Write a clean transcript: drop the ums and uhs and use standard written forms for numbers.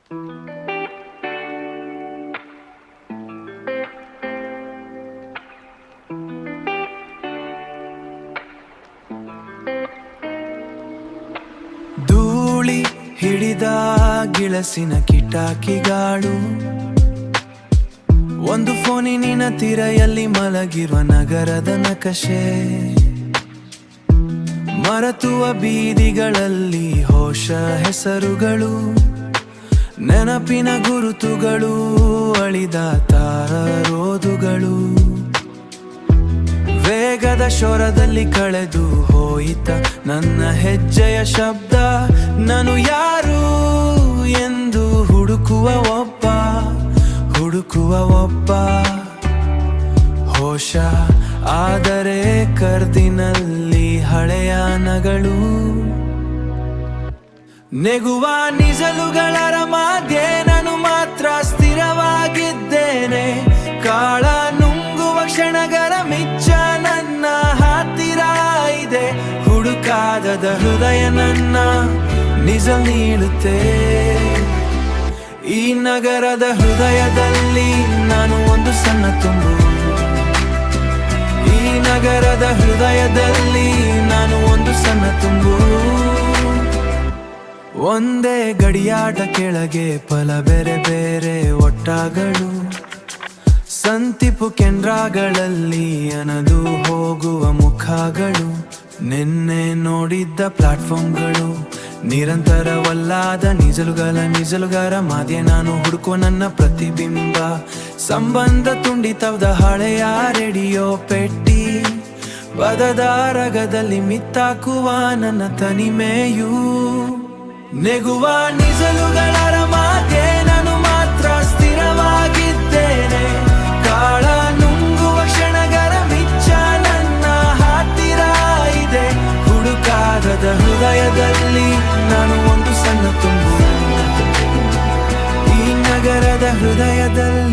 ಧೂಳಿ ಹಿಡಿದ ಗಿಳಸಿನ ಕಿಟಾಕಿಗಾಳು, ಒಂದು ಫೋನಿನ ತಿರೆಯಲ್ಲಿ ಮಲಗಿರುವ ನಗರದ ನಕಶೆ, ಮರೆತುವ ಬೀದಿಗಳಲ್ಲಿ ಹೋಶ ಹೆಸರುಗಳು, ನೆನಪಿನ ಗುರುತುಗಳು, ಅಳಿದ ತಾರರೋಧುಗಳು. ವೇಗದ ಶೋರದಲ್ಲಿ ಕಳೆದು ಹೋಯಿತ ನನ್ನ ಹೆಜ್ಜೆಯ ಶಬ್ದ, ನಾನು ಯಾರು ಎಂದು ಹುಡುಕುವ ಒಬ್ಬ ಹೋಶ. ಆದರೆ ಕರ್ದಿನಲ್ಲಿ ಹಳೆಯ ನಗಳು, ನೆಗುವ ನಿಜಲುಗಳ ಮಧ್ಯೆ ನಾನು ಮಾತ್ರ ಸ್ಥಿರವಾಗಿದ್ದೇನೆ. ಕಾಳ ನುಂಗುವ ಕ್ಷಣಗಳ ಮಿಚ್ಚ ನನ್ನ ಹತ್ತಿರ ಇದೆ. ಹುಡುಕಾದದ ಹೃದಯ ನನ್ನ ನಿಜ ನೀಡುತ್ತೆ. ಈ ನಗರದ ಹೃದಯದಲ್ಲಿ ನಾನು ಒಂದು ಸಣ್ಣ ತುಂಬು. ಈ ನಗರದ ಹೃದಯದಲ್ಲಿ ನಾನು ಒಂದು ಸಣ್ಣ ತುಂಬು. ಒಂದೇ ಗಡಿಯಾಟ ಕೆಳಗೆ ಫಲ ಬೇರೆ ಬೇರೆ ಒಟ್ಟಾಗಳು, ಸಂತಿಪು ಕೇಂದ್ರಗಳಲ್ಲಿ ಅನದು ಹೋಗುವ ಮುಖಗಳು, ನಿನ್ನೆ ನೋಡಿದ್ದ ಪ್ಲಾಟ್ಫಾರ್ಮ್ಗಳು, ನಿರಂತರವಲ್ಲಾದ ನಿಜಲುಗಾರ ಮಾಧ್ಯೆ ನಾನು ಹುಡುಕುವ ನನ್ನ ಪ್ರತಿಬಿಂಬ. ಸಂಬಂಧ ತುಂಡಿತವದ ಹಳೆಯ ರೇಡಿಯೋ ಪೆಟ್ಟಿ, ಪದದ ರಗದಲ್ಲಿ ಮಿತ್ತಾಕುವ ನನ್ನ ತನಿಮೆಯು. ನೆಗುವ ನಿಜಲುಗಳ ಮಧ್ಯೆ ನಾನು ಮಾತ್ರ ಸ್ಥಿರವಾಗಿದ್ದೇನೆ. ಕಾಳ ನುಂಗುವ ಕ್ಷಣಗಳ ಮಿಚ್ಚ ನನ್ನ ಹತ್ತಿರ ಇದೆ. ಹುಡುಕಾಗದ ಹೃದಯದಲ್ಲಿ ನಾನು ಒಂದು ಸಣ್ಣ ತುಂಬು. ಈ ನಗರದ ಹೃದಯದಲ್ಲಿ